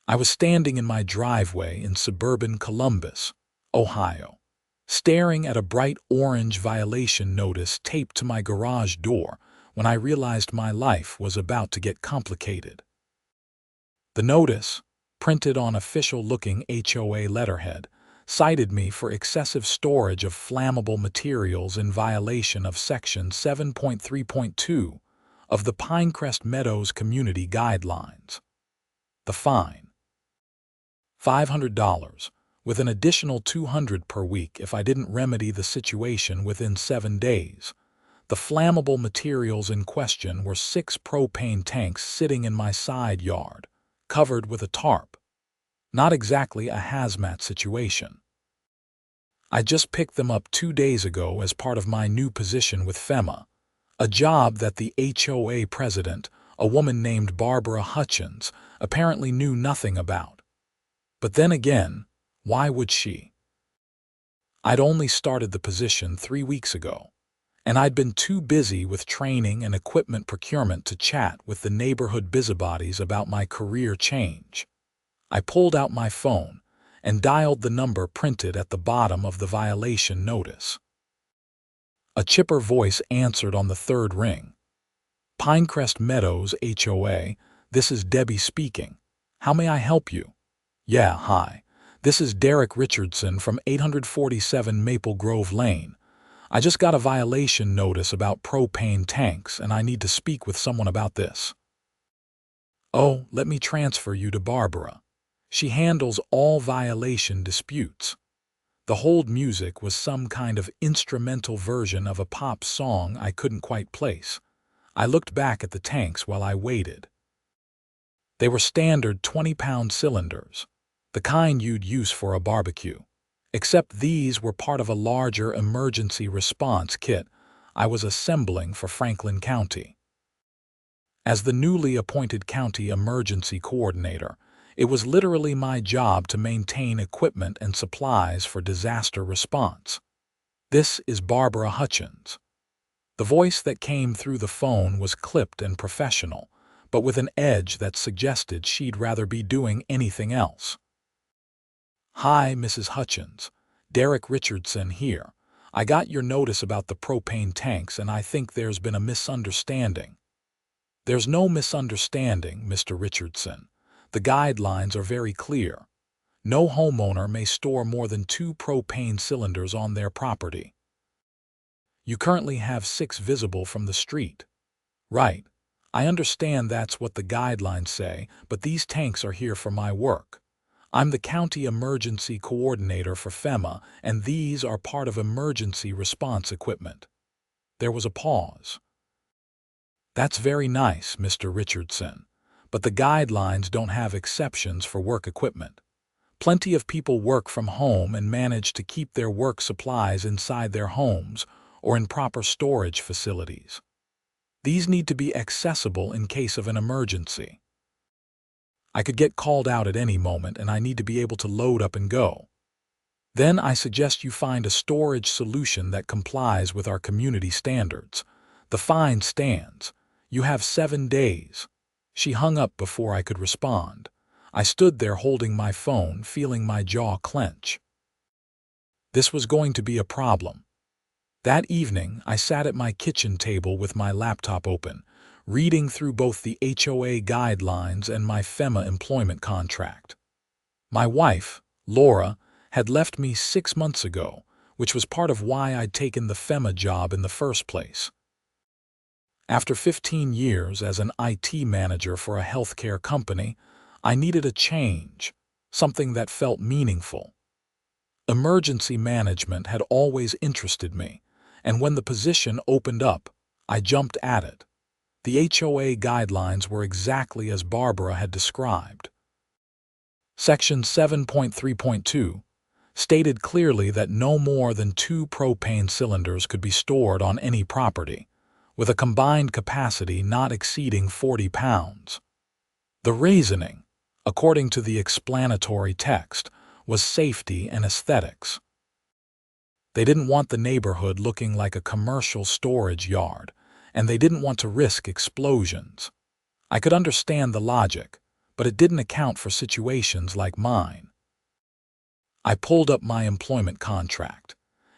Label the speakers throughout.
Speaker 1: I was standing in my driveway in suburban Columbus, Ohio, staring at a bright orange violation notice taped to my garage door when I realized my life was about to get complicated. The notice, printed on official-looking HOA letterhead, cited me for excessive storage of flammable materials in violation of Section 7.3.2 of the Pinecrest Meadows Community Guidelines. The fine: $500, with an additional $200 per week if I didn't remedy the situation within 7 days. The flammable materials in question were 6 propane tanks sitting in my side yard, covered with a tarp. Not exactly a hazmat situation. I just picked them up 2 days ago as part of my new position with FEMA, a job that the HOA president, a woman named Barbara Hutchins, apparently knew nothing about. But then again, why would she? I'd only started the position 3 weeks ago, and I'd been too busy with training and equipment procurement to chat with the neighborhood busybodies about my career change. I pulled out my phone and dialed the number printed at the bottom of the violation notice. A chipper voice answered on the third ring. "Pinecrest Meadows HOA, this is Debbie speaking. How may I help you?" "Yeah, hi. This is Derek Richardson from 847 Maple Grove Lane. I just got a violation notice about propane tanks and I need to speak with someone about this." "Oh, let me transfer you to Barbara. She handles all violation disputes." The hold music was some kind of instrumental version of a pop song I couldn't quite place. I looked back at the tanks while I waited. They were standard 20-pound cylinders, the kind you'd use for a barbecue, except these were part of a larger emergency response kit I was assembling for Franklin County. As the newly appointed county emergency coordinator, it was literally my job to maintain equipment and supplies for disaster response. "This is Barbara Hutchins." The voice that came through the phone was clipped and professional, but with an edge that suggested she'd rather be doing anything else. "Hi, Mrs. Hutchins. Derek Richardson here. I got your notice about the propane tanks and I think there's been a misunderstanding." "There's no misunderstanding, Mr. Richardson. The guidelines are very clear. No homeowner may store more than 2 propane cylinders on their property." "You currently have 6 visible from the street." "Right. I understand that's what the guidelines say, but these tanks are here for my work. I'm the county emergency coordinator for FEMA, and these are part of emergency response equipment." There was a pause. "That's very nice, Mr. Richardson, but the guidelines don't have exceptions for work equipment. Plenty of people work from home and manage to keep their work supplies inside their homes or in proper storage facilities. These need to be accessible in case of an emergency. I could get called out at any moment and I need to be able to load up and go. Then I suggest you find a storage solution that complies with our community standards. The fine stands. You have 7 days. She hung up before I could respond. I stood there holding my phone, feeling my jaw clench. This was going to be a problem. That evening, I sat at my kitchen table with my laptop open, reading through both the HOA guidelines and my FEMA employment contract. My wife, Laura, had left me 6 months ago, which was part of why I'd taken the FEMA job in the first place. After 15 years as an IT manager for a healthcare company, I needed a change, something that felt meaningful. Emergency management had always interested me, and when the position opened up, I jumped at it. The HOA guidelines were exactly as Barbara had described. Section 7.3.2 stated clearly that no more than 2 propane cylinders could be stored on any property, with a combined capacity not exceeding 40 pounds. The reasoning, according to the explanatory text, was safety and aesthetics. They didn't want the neighborhood looking like a commercial storage yard, and they didn't want to risk explosions. I could understand the logic, but it didn't account for situations like mine. I pulled up my employment contract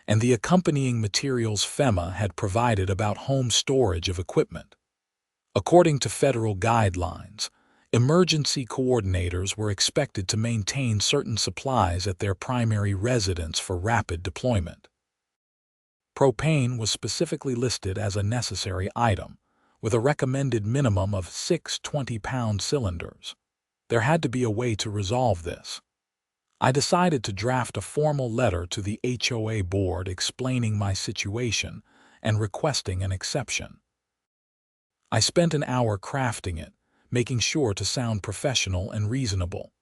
Speaker 1: and the accompanying materials FEMA had provided about home storage of equipment. According to federal guidelines, emergency coordinators were expected to maintain certain supplies at their primary residence for rapid deployment. Propane was specifically listed as a necessary item, with a recommended minimum of 6 20-pound cylinders. There had to be a way to resolve this. I decided to draft a formal letter to the HOA board explaining my situation and requesting an exception. I spent an hour crafting it, making sure to sound professional and reasonable.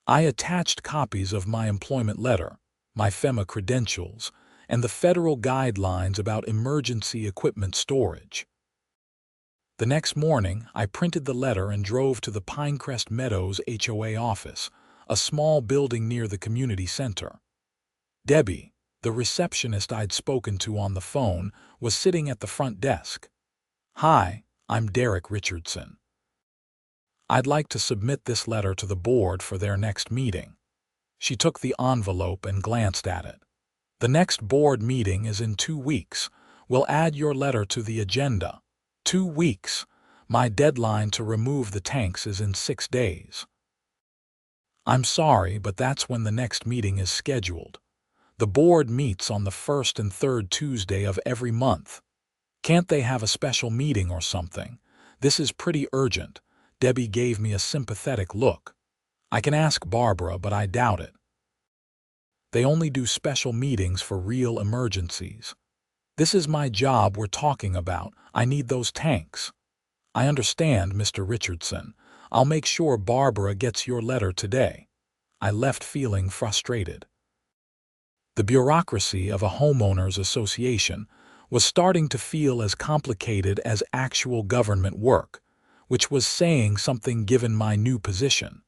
Speaker 1: I attached copies of my employment letter, my FEMA credentials, and the federal guidelines about emergency equipment storage. The next morning, I printed the letter and drove to the Pinecrest Meadows HOA office, a small building near the community center. Debbie, the receptionist I'd spoken to on the phone, was sitting at the front desk. "Hi, I'm Derek Richardson. I'd like to submit this letter to the board for their next meeting." She took the envelope and glanced at it. "The next board meeting is in 2 weeks. We'll add your letter to the agenda." 2 weeks. My deadline to remove the tanks is in 6 days. "I'm sorry, but that's when the next meeting is scheduled. The board meets on the first and third Tuesday of every month. Can't they have a special meeting or something? This is pretty urgent." Debbie gave me a sympathetic look. "I can ask Barbara, but I doubt it. They only do special meetings for real emergencies. This is my job we're talking about. I need those tanks." "I understand, Mr. Richardson. I'll make sure Barbara gets your letter today." I left feeling frustrated. The bureaucracy of a homeowners association was starting to feel as complicated as actual government work, which was saying something given my new position.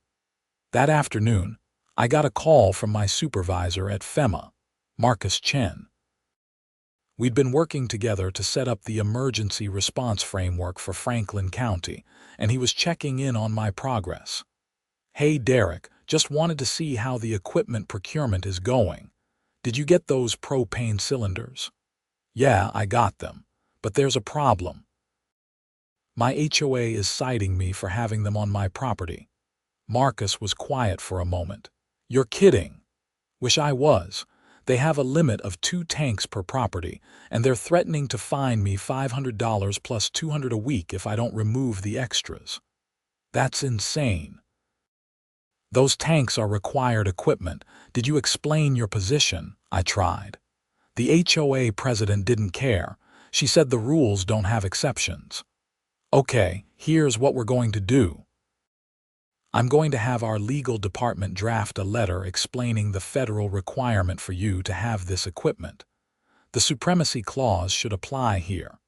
Speaker 1: That afternoon, I got a call from my supervisor at FEMA, Marcus Chen. We'd been working together to set up the emergency response framework for Franklin County, and he was checking in on my progress. "Hey Derek, just wanted to see how the equipment procurement is going. Did you get those propane cylinders?" "Yeah, I got them, but there's a problem. My HOA is citing me for having them on my property." Marcus was quiet for a moment. "You're kidding." "Wish I was. They have a limit of 2 tanks per property, and they're threatening to fine me $500 plus $200 a week if I don't remove the extras." "That's insane." "Those tanks are required equipment. Did you explain your position?" I tried. The HOA president didn't care. She said the rules don't have exceptions. "Okay, here's what we're going to do. I'm going to have our legal department draft a letter explaining the federal requirement for you to have this equipment. The supremacy clause should apply here.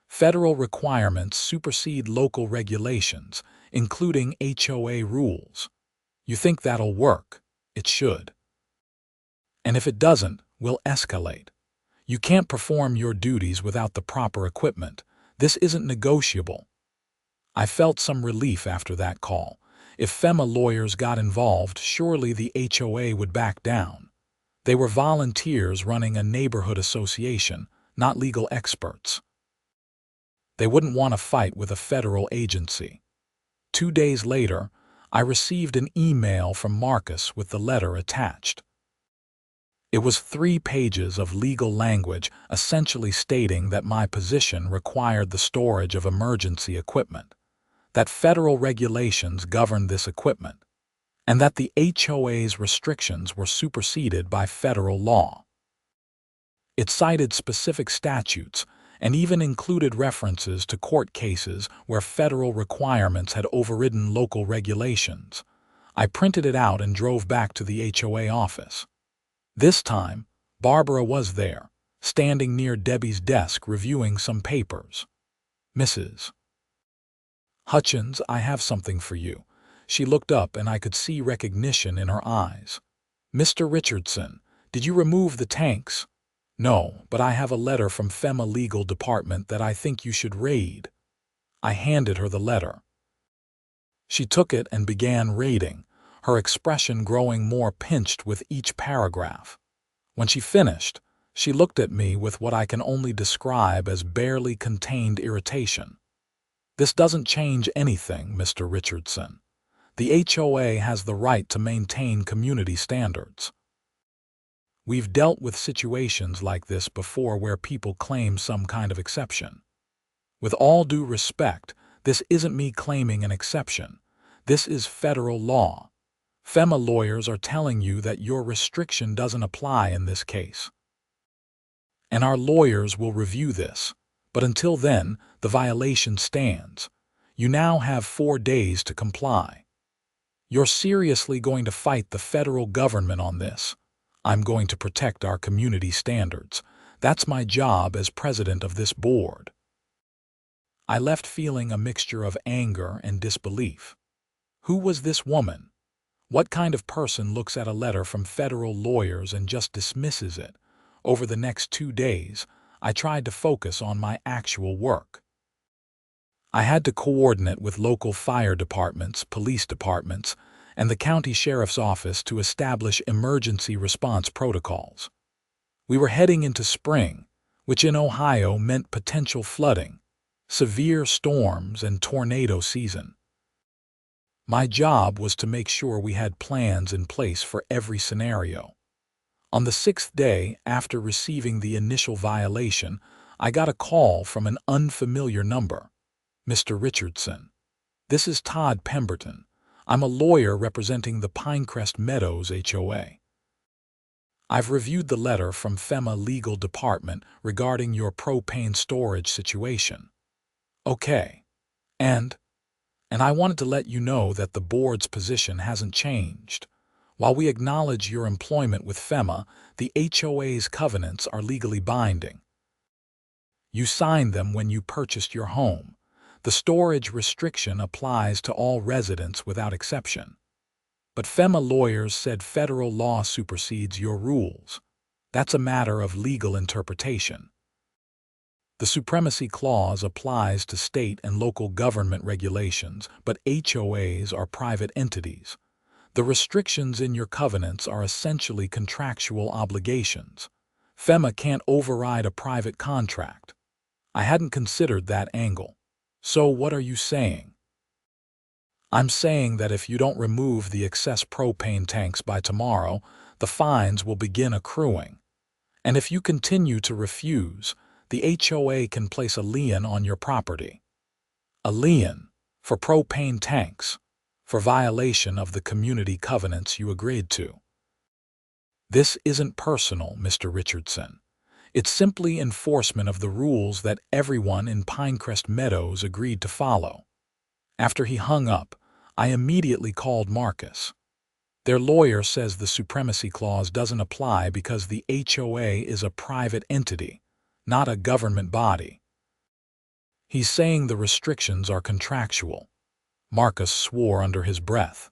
Speaker 1: Federal requirements supersede local regulations, including HOA rules. You think that'll work? It should. And if it doesn't, we'll escalate. You can't perform your duties without the proper equipment. This isn't negotiable." I felt some relief after that call. If FEMA lawyers got involved, surely the HOA would back down. They were volunteers running a neighborhood association, not legal experts. They wouldn't want to fight with a federal agency. 2 days later, I received an email from Marcus with the letter attached. It was 3 pages of legal language essentially stating that my position required the storage of emergency equipment, that federal regulations governed this equipment, and that the HOA's restrictions were superseded by federal law. It cited specific statutes and even included references to court cases where federal requirements had overridden local regulations. I printed it out and drove back to the HOA office. This time, Barbara was there, standing near Debbie's desk reviewing some papers. "Mrs. Hutchins, I have something for you." She looked up and I could see recognition in her eyes. "Mr. Richardson, did you remove the tanks?" "No, but I have a letter from FEMA legal department that I think you should read." I handed her the letter. She took it and began reading, her expression growing more pinched with each paragraph. When she finished, she looked at me with what I can only describe as barely contained irritation. "This doesn't change anything, Mr. Richardson. The HOA has the right to maintain community standards. We've dealt with situations like this before where people claim some kind of exception. With all due respect, this isn't me claiming an exception. This is federal law. FEMA lawyers are telling you that your restriction doesn't apply in this case. And our lawyers will review this. But until then, the violation stands. You now have 4 days to comply. You're seriously going to fight the federal government on this. I'm going to protect our community standards. That's my job as president of this board." I left feeling a mixture of anger and disbelief. Who was this woman? What kind of person looks at a letter from federal lawyers and just dismisses it? Over the next 2 days, I tried to focus on my actual work. I had to coordinate with local fire departments, police departments, and the county sheriff's office to establish emergency response protocols. We were heading into spring, which in Ohio meant potential flooding, severe storms, and tornado season. My job was to make sure we had plans in place for every scenario. On the 6th day after receiving the initial violation, I got a call from an unfamiliar number. "Mr. Richardson, this is Todd Pemberton. I'm a lawyer representing the Pinecrest Meadows HOA. I've reviewed the letter from FEMA Legal Department regarding your propane storage situation." "Okay. And I wanted to let you know that the board's position hasn't changed. While we acknowledge your employment with FEMA, the HOA's covenants are legally binding. You signed them when you purchased your home. The storage restriction applies to all residents without exception. But FEMA lawyers said federal law supersedes your rules. That's a matter of legal interpretation. The supremacy clause applies to state and local government regulations, but HOAs are private entities. The restrictions in your covenants are essentially contractual obligations. FEMA can't override a private contract. I hadn't considered that angle. So what are you saying?" "I'm saying that if you don't remove the excess propane tanks by tomorrow, the fines will begin accruing. And if you continue to refuse, the HOA can place a lien on your property." "A lien? For propane tanks? For violation of the community covenants you agreed to?" "This isn't personal, Mr. Richardson. It's simply enforcement of the rules that everyone in Pinecrest Meadows agreed to follow." After he hung up, I immediately called Marcus. "Their lawyer says the supremacy clause doesn't apply because the HOA is a private entity, not a government body. He's saying the restrictions are contractual." Marcus swore under his breath.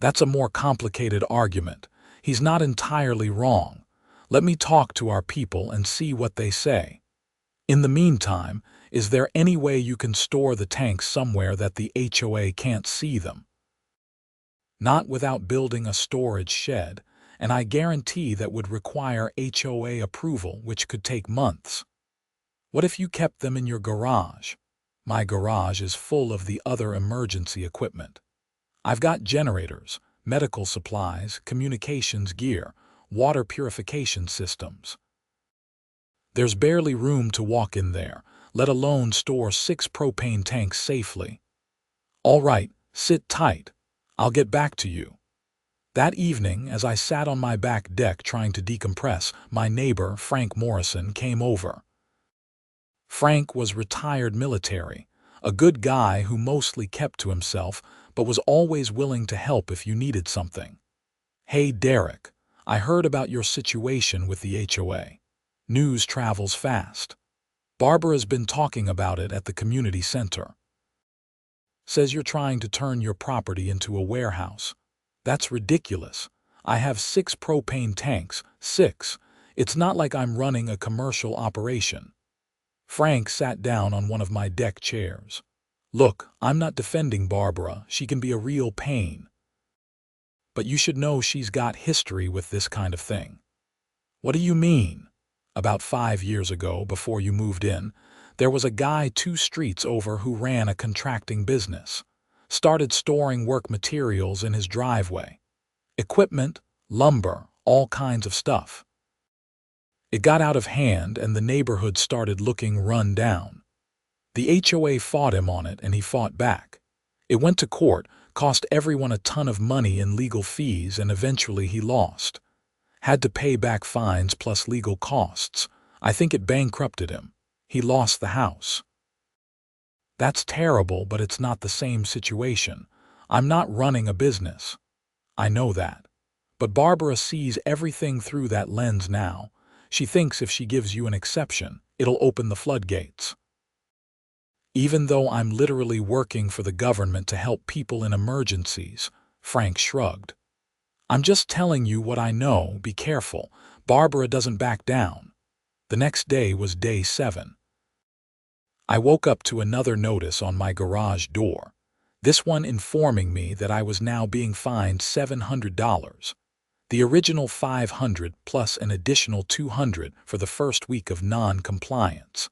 Speaker 1: "That's a more complicated argument. He's not entirely wrong. Let me talk to our people and see what they say. In the meantime, is there any way you can store the tanks somewhere that the HOA can't see them?" "Not without building a storage shed, and I guarantee that would require HOA approval, which could take months." "What if you kept them in your garage?" "My garage is full of the other emergency equipment. I've got generators, medical supplies, communications gear, water purification systems. There's barely room to walk in there, let alone store 6 propane tanks safely." "All right, sit tight. I'll get back to you." That evening, as I sat on my back deck trying to decompress, my neighbor, Frank Morrison, came over. Frank was retired military, a good guy who mostly kept to himself, but was always willing to help if you needed something. "Hey, Derek, I heard about your situation with the HOA. News travels fast. Barbara's been talking about it at the community center. Says you're trying to turn your property into a warehouse. That's ridiculous. I have 6 propane tanks, 6. It's not like I'm running a commercial operation." Frank sat down on one of my deck chairs. Look, I'm not defending Barbara. She can be a real pain. But you should know she's got history with this kind of thing. What do you mean? About 5 years ago, before you moved in, there was a guy 2 streets over who ran a contracting business. Started storing work materials in his driveway. Equipment, lumber, all kinds of stuff. It got out of hand and the neighborhood started looking run down. The HOA fought him on it and he fought back. It went to court, cost everyone a ton of money in legal fees, and eventually he lost. Had to pay back fines plus legal costs. I think it bankrupted him. He lost the house. That's terrible, but it's not the same situation. I'm not running a business. I know that. But Barbara sees everything through that lens now. She thinks if she gives you an exception, it'll open the floodgates. Even though I'm literally working for the government to help people in emergencies, Frank shrugged. I'm just telling you what I know. Be careful. Barbara doesn't back down. The next day was day 7. I woke up to another notice on my garage door, this one informing me that I was now being fined $700. The original $500 plus an additional $200 for the first week of non-compliance.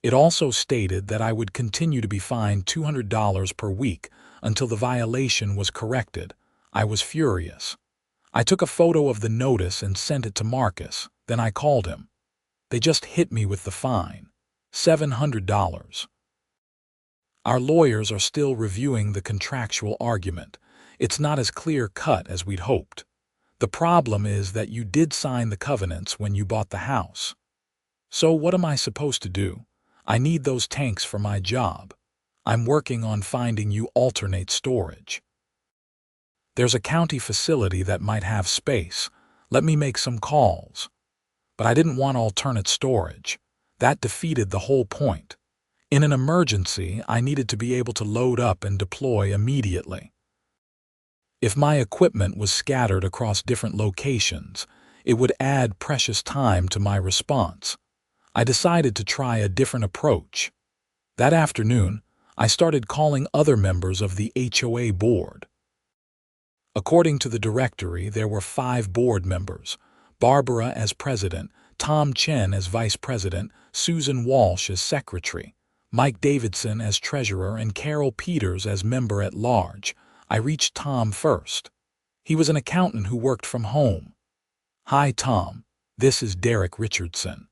Speaker 1: It also stated that I would continue to be fined $200 per week until the violation was corrected. I was furious. I took a photo of the notice and sent it to Marcus, then I called him. They just hit me with the fine. $700. Our lawyers are still reviewing the contractual argument. It's not as clear-cut as we'd hoped. The problem is that you did sign the covenants when you bought the house. So what am I supposed to do? I need those tanks for my job. I'm working on finding you alternate storage. There's a county facility that might have space. Let me make some calls. But I didn't want alternate storage. That defeated the whole point. In an emergency, I needed to be able to load up and deploy immediately. If my equipment was scattered across different locations, it would add precious time to my response. I decided to try a different approach. That afternoon, I started calling other members of the HOA board. According to the directory, there were 5 board members: Barbara as president, Tom Chen as vice president, Susan Walsh as secretary, Mike Davidson as treasurer, and Carol Peters as member at large. I reached Tom first. He was an accountant who worked from home. Hi, Tom. This is Derek Richardson.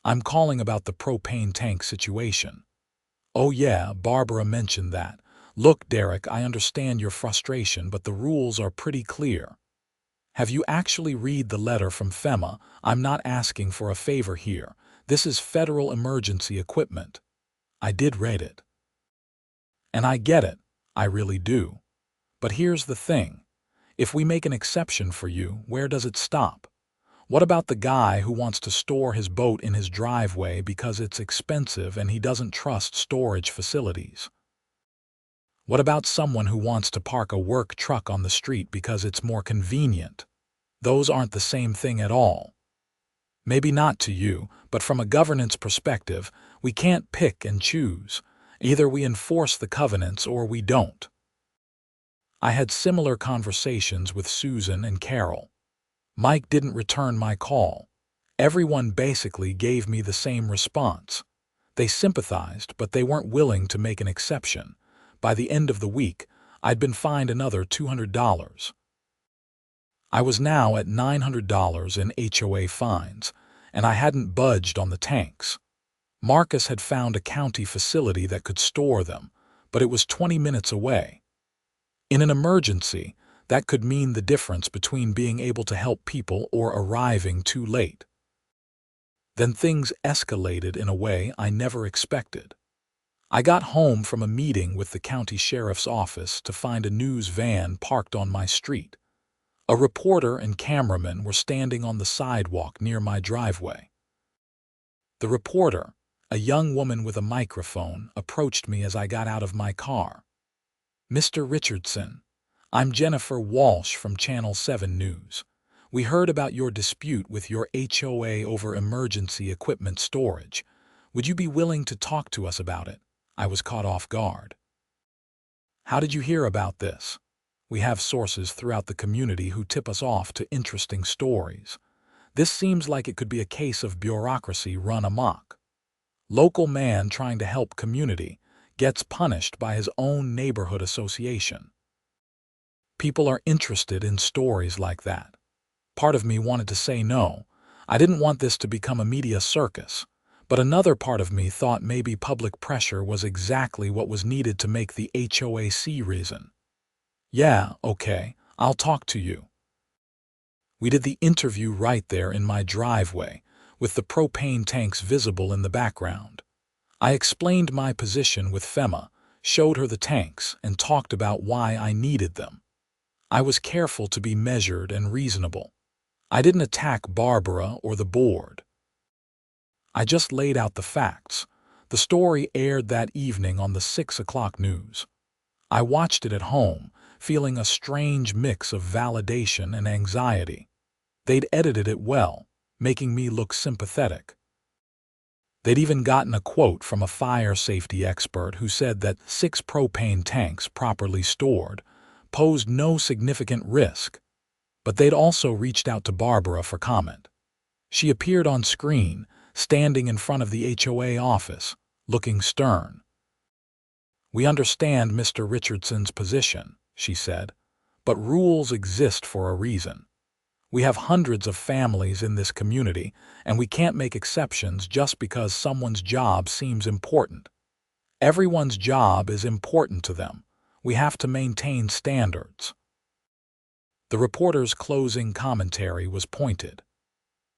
Speaker 1: I'm calling about the propane tank situation. Oh yeah, Barbara mentioned that. Look, Derek, I understand your frustration, but the rules are pretty clear. Have you actually read the letter from FEMA? I'm not asking for a favor here. This is federal emergency equipment. I did read it. And I get it. I really do. But here's the thing. If we make an exception for you, where does it stop? What about the guy who wants to store his boat in his driveway because it's expensive and he doesn't trust storage facilities? What about someone who wants to park a work truck on the street because it's more convenient? Those aren't the same thing at all. Maybe not to you, but from a governance perspective, we can't pick and choose. Either we enforce the covenants or we don't. I had similar conversations with Susan and Carol. Mike didn't return my call. Everyone basically gave me the same response. They sympathized, but they weren't willing to make an exception. By the end of the week, I'd been fined another $200. I was now at $900 in HOA fines, and I hadn't budged on the tanks. Marcus had found a county facility that could store them, but it was 20 minutes away. In an emergency, that could mean the difference between being able to help people or arriving too late. Then things escalated in a way I never expected. I got home from a meeting with the county sheriff's office to find a news van parked on my street. A reporter and cameraman were standing on the sidewalk near my driveway. The reporter, a young woman with a microphone, approached me as I got out of my car. "Mr. Richardson, I'm Jennifer Walsh from Channel 7 News. We heard about your dispute with your HOA over emergency equipment storage. Would you be willing to talk to us about it? I was caught off guard. How did you hear about this? We have sources throughout the community who tip us off to interesting stories. This seems like it could be a case of bureaucracy run amok. Local man trying to help community gets punished by his own neighborhood association. People are interested in stories like that. Part of me wanted to say no. I didn't want this to become a media circus. But another part of me thought maybe public pressure was exactly what was needed to make the HOA see reason. Yeah, okay, I'll talk to you. We did the interview right there in my driveway, with the propane tanks visible in the background. I explained my position with FEMA, showed her the tanks, and talked about why I needed them. I was careful to be measured and reasonable. I didn't attack Barbara or the board. I just laid out the facts. The story aired that evening on the 6 o'clock news. I watched it at home, feeling a strange mix of validation and anxiety. They'd edited it well, making me look sympathetic. They'd even gotten a quote from a fire safety expert who said that 6 propane tanks properly stored posed no significant risk. But they'd also reached out to Barbara for comment. She appeared on screen, standing in front of the HOA office, looking stern. "We understand Mr. Richardson's position," she said, "but rules exist for a reason. We have hundreds of families in this community, and we can't make exceptions just because someone's job seems important. Everyone's job is important to them. We have to maintain standards." The reporter's closing commentary was pointed.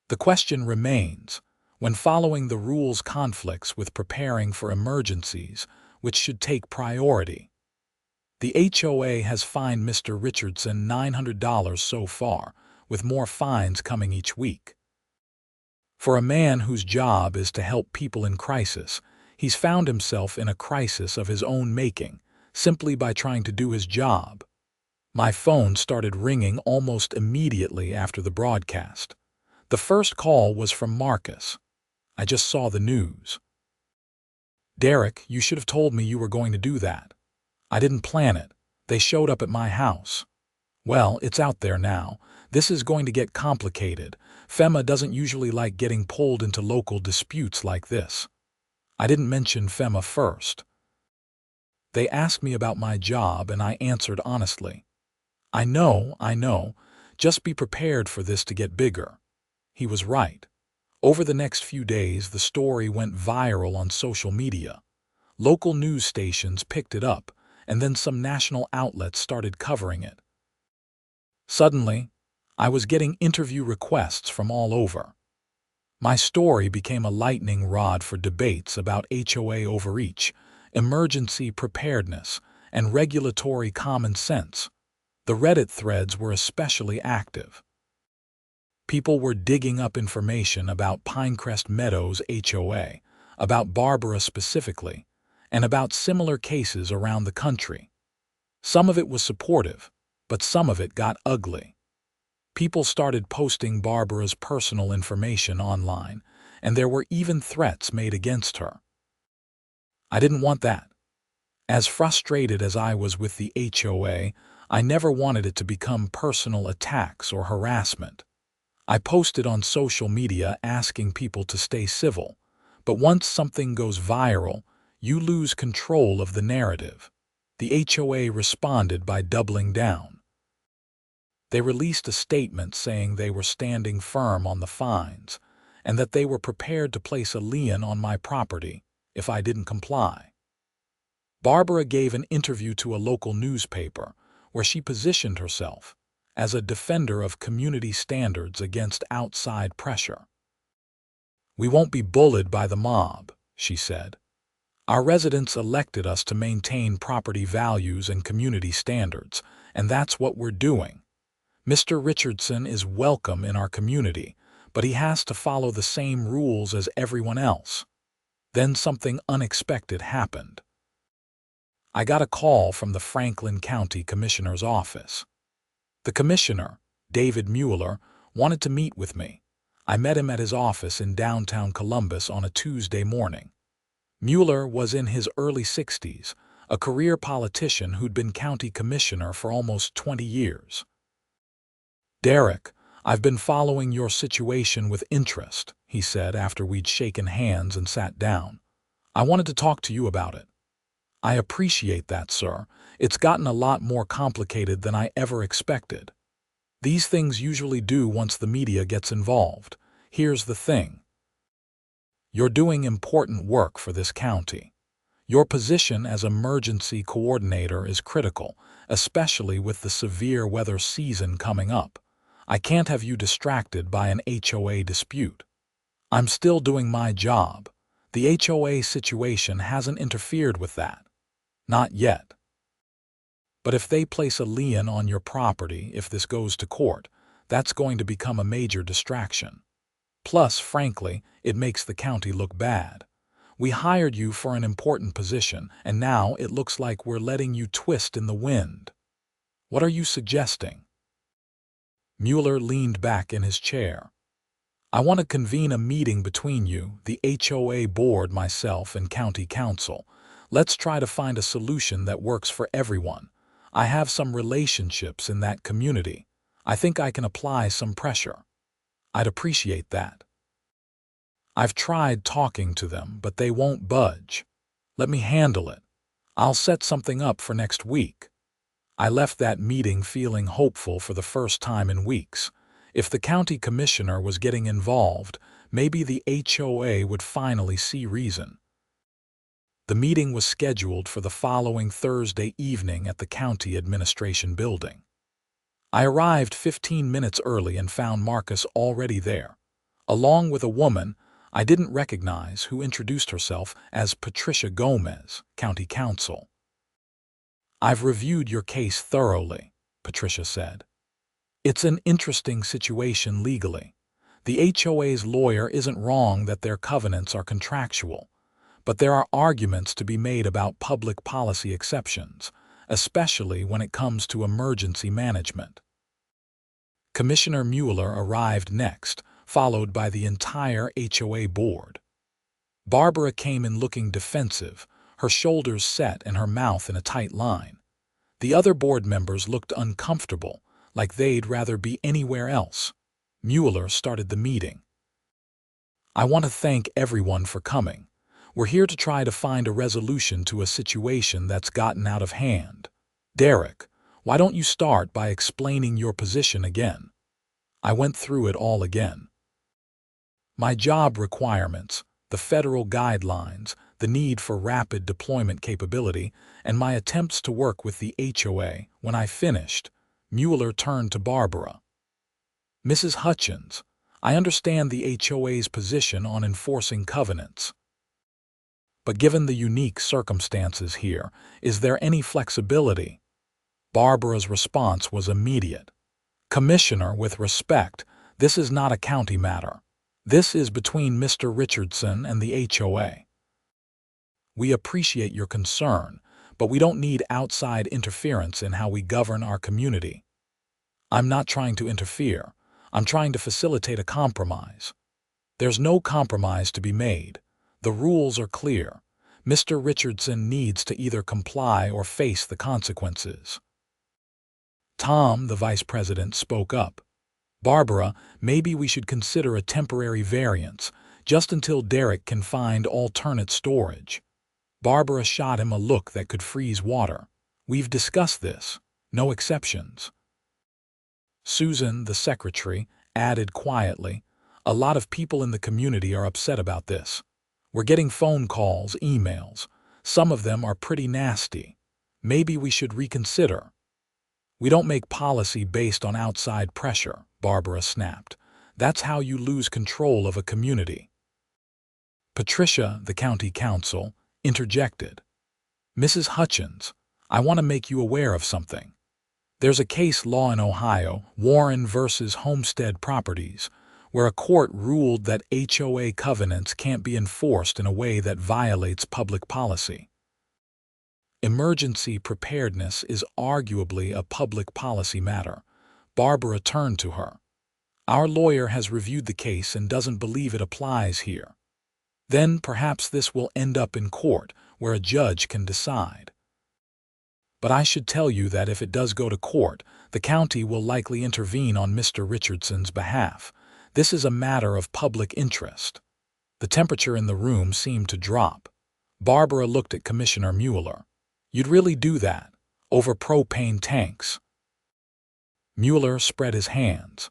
Speaker 1: The question remains, when following the rules conflicts with preparing for emergencies, which should take priority? The HOA has fined Mr. Richardson $900 so far, with more fines coming each week. For a man whose job is to help people in crisis, he's found himself in a crisis of his own making, simply by trying to do his job. My phone started ringing almost immediately after the broadcast. The first call was from Marcus. I just saw the news. "Derek, you should have told me you were going to do that. I didn't plan it. They showed up at my house." "Well, it's out there now. This is going to get complicated. FEMA doesn't usually like getting pulled into local disputes like this." I didn't mention FEMA first. They asked me about my job, and I answered honestly. I know. Just be prepared for this to get bigger." He was right. Over the next few days, the story went viral on social media. Local news stations picked it up, and then some national outlets started covering it. Suddenly, I was getting interview requests from all over. My story became a lightning rod for debates about HOA overreach, emergency preparedness, and regulatory common sense. The Reddit threads were especially active. People were digging up information about Pinecrest Meadows HOA, about Barbara specifically, and about similar cases around the country. Some of it was supportive, but some of it got ugly. People started posting Barbara's personal information online, and there were even threats made against her. I didn't want that. As frustrated as I was with the HOA, I never wanted it to become personal attacks or harassment. I posted on social media asking people to stay civil, but once something goes viral, you lose control of the narrative. The HOA responded by doubling down. They released a statement saying they were standing firm on the fines and that they were prepared to place a lien on my property if I didn't comply. Barbara gave an interview to a local newspaper where she positioned herself as a defender of community standards against outside pressure. "We won't be bullied by the mob," she said. "Our residents elected us to maintain property values and community standards, and that's what we're doing. Mr. Richardson is welcome in our community, but he has to follow the same rules as everyone else." Then something unexpected happened. I got a call from the Franklin County Commissioner's office. The commissioner, David Mueller, wanted to meet with me. I met him at his office in downtown Columbus on a Tuesday morning. Mueller was in his early 60s, a career politician who'd been county commissioner for almost 20 years. "Derek, I've been following your situation with interest," he said after we'd shaken hands and sat down. "I wanted to talk to you about it." "I appreciate that, sir. It's gotten a lot more complicated than I ever expected. These things usually do once the media gets involved. Here's the thing. You're doing important work for this county. Your position as emergency coordinator is critical, especially with the severe weather season coming up. I can't have you distracted by an HOA dispute. I'm still doing my job. The HOA situation hasn't interfered with that. Not yet. But if they place a lien on your property if this goes to court, that's going to become a major distraction. Plus, frankly, it makes the county look bad. We hired you for an important position, and now it looks like we're letting you twist in the wind. What are you suggesting?" Mueller leaned back in his chair. "I want to convene a meeting between you, the HOA board, myself, and county council. Let's try to find a solution that works for everyone. I have some relationships in that community. I think I can apply some pressure. I'd appreciate that. I've tried talking to them, but they won't budge. Let me handle it. I'll set something up for next week." I left that meeting feeling hopeful for the first time in weeks. If the county commissioner was getting involved, maybe the HOA would finally see reason. The meeting was scheduled for the following Thursday evening at the county administration building. I arrived 15 minutes early and found Marcus already there, along with a woman I didn't recognize who introduced herself as Patricia Gomez, county counsel. "I've reviewed your case thoroughly," Patricia said. "It's an interesting situation legally. The HOA's lawyer isn't wrong that their covenants are contractual, but there are arguments to be made about public policy exceptions, especially when it comes to emergency management." Commissioner Mueller arrived next, followed by the entire HOA board. Barbara came in looking defensive, her shoulders set and her mouth in a tight line. The other board members looked uncomfortable, like they'd rather be anywhere else. Mueller started the meeting. "I want to thank everyone for coming. We're here to try to find a resolution to a situation that's gotten out of hand. Derek, why don't you start by explaining your position again?" I went through it all again. My job requirements, the federal guidelines, the need for rapid deployment capability, and my attempts to work with the HOA. When I finished, Mueller turned to Barbara. "Mrs. Hutchins, I understand the HOA's position on enforcing covenants. But given the unique circumstances here, is there any flexibility?" Barbara's response was immediate. "Commissioner, with respect, this is not a county matter. This is between Mr. Richardson and the HOA. We appreciate your concern, but we don't need outside interference in how we govern our community." "I'm not trying to interfere. I'm trying to facilitate a compromise." "There's no compromise to be made. The rules are clear. Mr. Richardson needs to either comply or face the consequences." Tom, the vice president, spoke up. "Barbara, maybe we should consider a temporary variance, just until Derek can find alternate storage." Barbara shot him a look that could freeze water. "We've discussed this. No exceptions." Susan, the secretary, added quietly, "A lot of people in the community are upset about this. We're getting phone calls, emails. Some of them are pretty nasty. Maybe we should reconsider." "We don't make policy based on outside pressure," Barbara snapped. "That's how you lose control of a community." Patricia, the county counsel, interjected. "Mrs. Hutchins, I want to make you aware of something. There's a case law in Ohio, Warren versus Homestead Properties, where a court ruled that HOA covenants can't be enforced in a way that violates public policy. Emergency preparedness is arguably a public policy matter." Barbara turned to her. "Our lawyer has reviewed the case and doesn't believe it applies here." Then perhaps this will end up in court, where a judge can decide. But I should tell you that if it does go to court, the county will likely intervene on Mr. Richardson's behalf. This is a matter of public interest. The temperature in the room seemed to drop. Barbara looked at Commissioner Mueller. You'd really do that? Over propane tanks? Mueller spread his hands.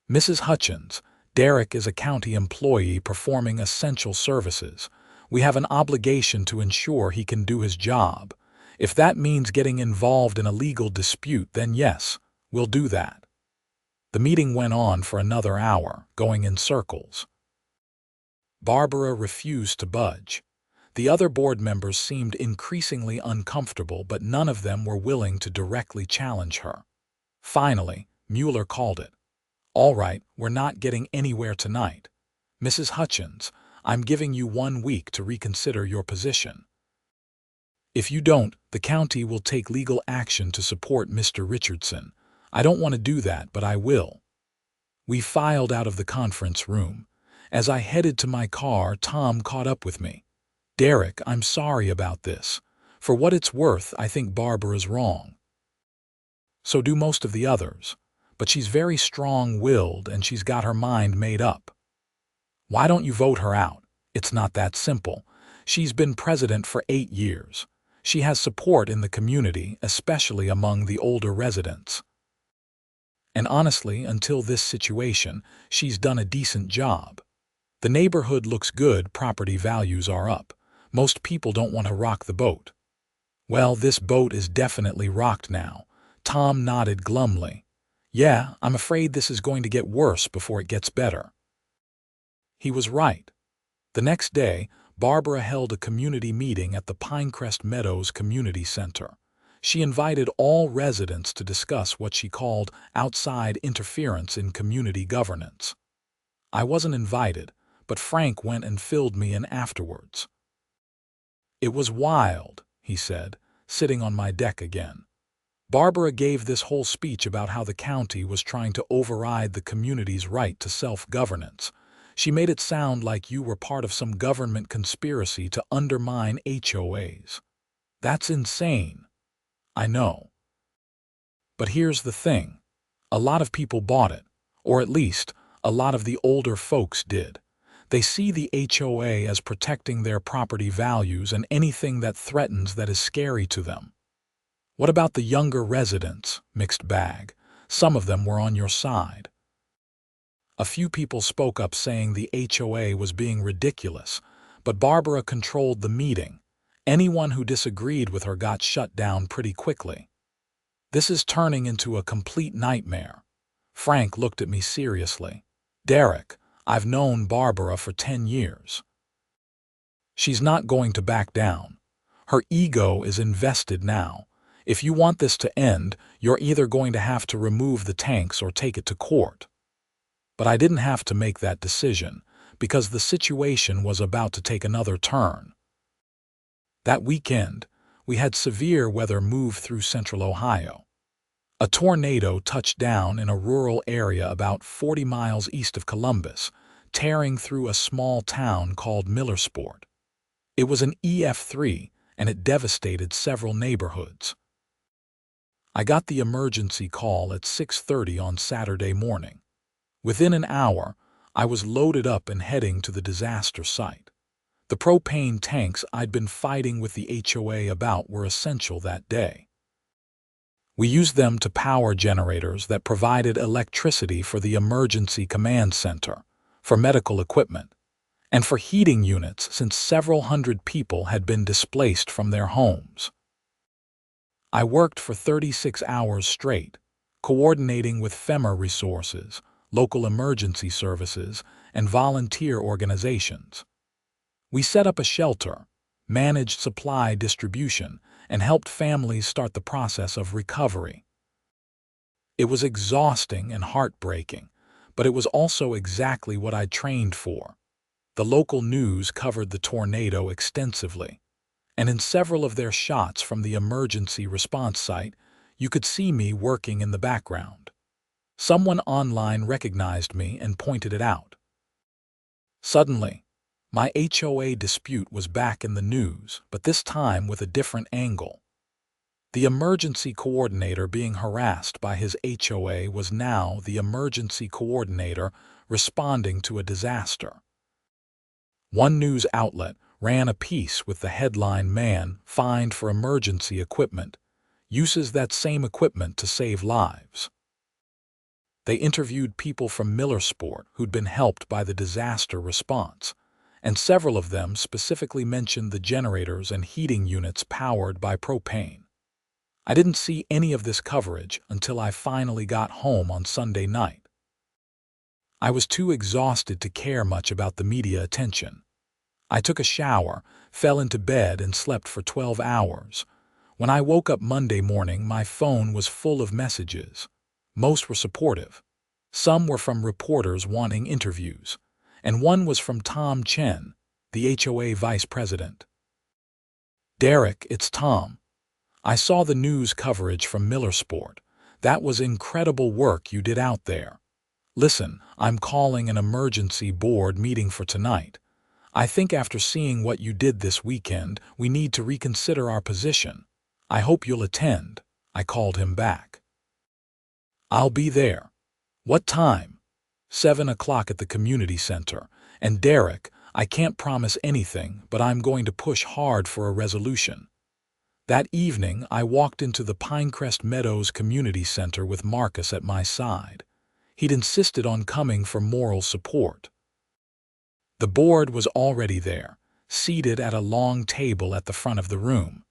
Speaker 1: Mrs. Hutchins, Derek is a county employee performing essential services. We have an obligation to ensure he can do his job. If that means getting involved in a legal dispute, then yes, we'll do that. The meeting went on for another hour, going in circles. Barbara refused to budge. The other board members seemed increasingly uncomfortable, but none of them were willing to directly challenge her. Finally, Mueller called it. All right, we're not getting anywhere tonight. Mrs. Hutchins, I'm giving you 1 week to reconsider your position. If you don't, the county will take legal action to support Mr. Richardson. I don't want to do that, but I will. We filed out of the conference room. As I headed to my car, Tom caught up with me. Derek, I'm sorry about this. For what it's worth, I think Barbara's wrong. So do most of the others. But she's very strong-willed and she's got her mind made up. Why don't you vote her out? It's not that simple. She's been president for 8 years. She has support in the community, especially among the older residents. And honestly, until this situation, she's done a decent job. The neighborhood looks good, property values are up. Most people don't want to rock the boat. Well, this boat is definitely rocked now. Tom nodded glumly. Yeah, I'm afraid this is going to get worse before it gets better. He was right. The next day, Barbara held a community meeting at the Pinecrest Meadows Community Center. She invited all residents to discuss what she called outside interference in community governance. I wasn't invited, but Frank went and filled me in afterwards. It was wild, he said, sitting on my deck again. Barbara gave this whole speech about how the county was trying to override the community's right to self-governance. She made it sound like you were part of some government conspiracy to undermine HOAs. That's insane. I know. But here's the thing. A lot of people bought it, or at least, a lot of the older folks did. They see the HOA as protecting their property values, and anything that threatens that is scary to them. What about the younger residents? Mixed bag. Some of them were on your side. A few people spoke up saying the HOA was being ridiculous, but Barbara controlled the meeting. Anyone who disagreed with her got shut down pretty quickly. This is turning into a complete nightmare. Frank looked at me seriously. Derek, I've known Barbara for 10 years. She's not going to back down. Her ego is invested now. If you want this to end, you're either going to have to remove the tanks or take it to court. But I didn't have to make that decision, because the situation was about to take another turn. That weekend, we had severe weather move through central Ohio. A tornado touched down in a rural area about 40 miles east of Columbus, tearing through a small town called Millersport. It was an EF3, and it devastated several neighborhoods. I got the emergency call at 6:30 on Saturday morning. Within an hour, I was loaded up and heading to the disaster site. The propane tanks I'd been fighting with the HOA about were essential that day. We used them to power generators that provided electricity for the emergency command center, for medical equipment, and for heating units since several hundred people had been displaced from their homes. I worked for 36 hours straight, coordinating with FEMA resources, local emergency services, and volunteer organizations. We set up a shelter, managed supply distribution, and helped families start the process of recovery. It was exhausting and heartbreaking, but it was also exactly what I'd trained for. The local news covered the tornado extensively, and in several of their shots from the emergency response site, you could see me working in the background. Someone online recognized me and pointed it out. Suddenly, My HOA dispute was back in the news, but this time with a different angle. The emergency coordinator being harassed by his HOA was now the emergency coordinator responding to a disaster. One news outlet ran a piece with the headline, "Man fined for emergency equipment, uses that same equipment to save lives." They interviewed people from Millersport who'd been helped by the disaster response, and several of them specifically mentioned the generators and heating units powered by propane. I didn't see any of this coverage until I finally got home on Sunday night. I was too exhausted to care much about the media attention. I took a shower, fell into bed, and slept for 12 hours. When I woke up Monday morning, my phone was full of messages. Most were supportive. Some were from reporters wanting interviews, and one was from Tom Chen, the HOA vice president. "Derek, it's Tom. I saw the news coverage from Millersport. That was incredible work you did out there. Listen, I'm calling an emergency board meeting for tonight. I think after seeing what you did this weekend, we need to reconsider our position. I hope you'll attend." I called him back. "I'll be there." "What time?" 7 o'clock at the community center. "And Derek, I can't promise anything, but I'm going to push hard for a resolution." That evening, I walked into the Pinecrest Meadows Community Center with Marcus at my side. He'd insisted on coming for moral support. The board was already there, seated at a long table at the front of the room.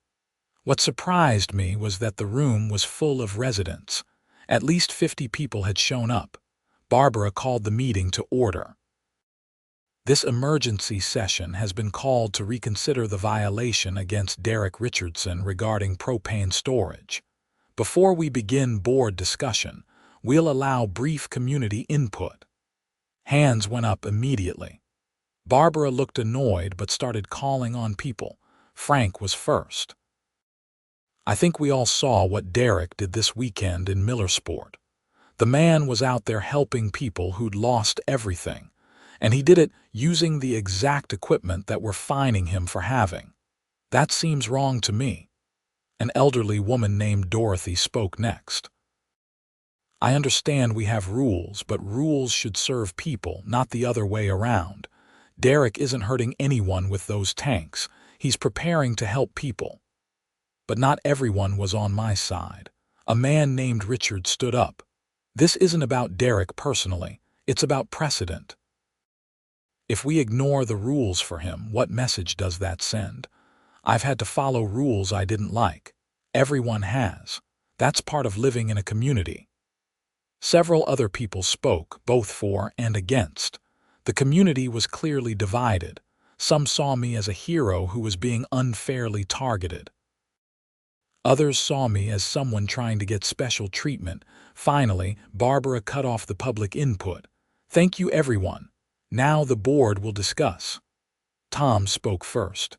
Speaker 1: What surprised me was that the room was full of residents. At least 50 people had shown up. Barbara called the meeting to order. "This emergency session has been called to reconsider the violation against Derek Richardson regarding propane storage. Before we begin board discussion, we'll allow brief community input." Hands went up immediately. Barbara looked annoyed but started calling on people. Frank was first. "I think we all saw what Derek did this weekend in Millersport. The man was out there helping people who'd lost everything, and he did it using the exact equipment that we're fining him for having. That seems wrong to me." An elderly woman named Dorothy spoke next. "I understand we have rules, but rules should serve people, not the other way around. Derek isn't hurting anyone with those tanks. He's preparing to help people." But not everyone was on my side. A man named Richard stood up. "This isn't about Derek personally. It's about precedent. If we ignore the rules for him, what message does that send? I've had to follow rules I didn't like. Everyone has. That's part of living in a community." Several other people spoke, both for and against. The community was clearly divided. Some saw me as a hero who was being unfairly targeted. Others saw me as someone trying to get special treatment. Finally, Barbara cut off the public input. "Thank you, everyone. Now the board will discuss." Tom spoke first.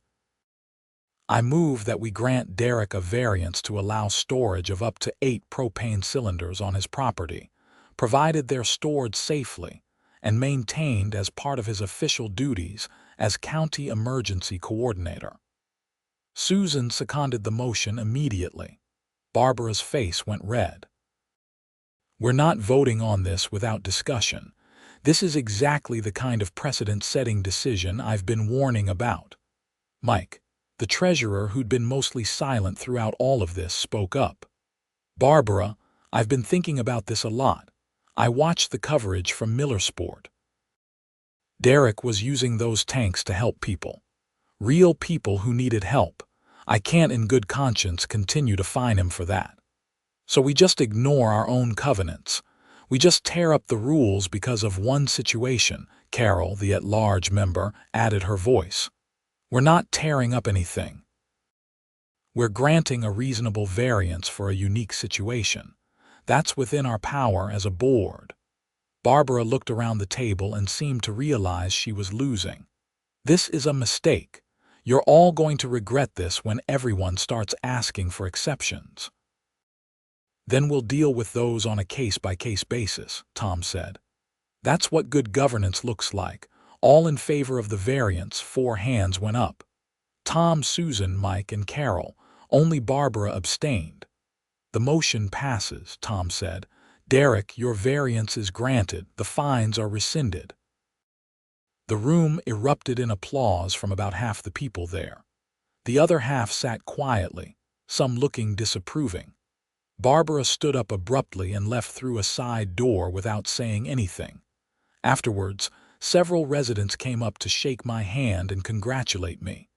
Speaker 1: "I move that we grant Derek a variance to allow storage of up to 8 propane cylinders on his property, provided they're stored safely and maintained as part of his official duties as County Emergency Coordinator." Susan seconded the motion immediately. Barbara's face went red. "We're not voting on this without discussion. This is exactly the kind of precedent-setting decision I've been warning about." Mike, the treasurer who'd been mostly silent throughout all of this, spoke up. "Barbara, I've been thinking about this a lot. I watched the coverage from Millersport. Derek was using those tanks to help people. Real people who needed help. I can't in good conscience continue to fine him for that. So we just ignore our own covenants. We just tear up the rules because of one situation." Carol, the at-large member, added her voice. "We're not tearing up anything. We're granting a reasonable variance for a unique situation. That's within our power as a board." Barbara looked around the table and seemed to realize she was losing. "This is a mistake. You're all going to regret this when everyone starts asking for exceptions." "Then we'll deal with those on a case-by-case basis," Tom said. "That's what good governance looks like. All in favor of the variance, 4 hands went up. Tom, Susan, Mike, and Carol. Only Barbara abstained. "The motion passes," Tom said. "Derek, your variance is granted. The fines are rescinded." The room erupted in applause from about half the people there. The other half sat quietly, some looking disapproving. Barbara stood up abruptly and left through a side door without saying anything. Afterwards, several residents came up to shake my hand and congratulate me.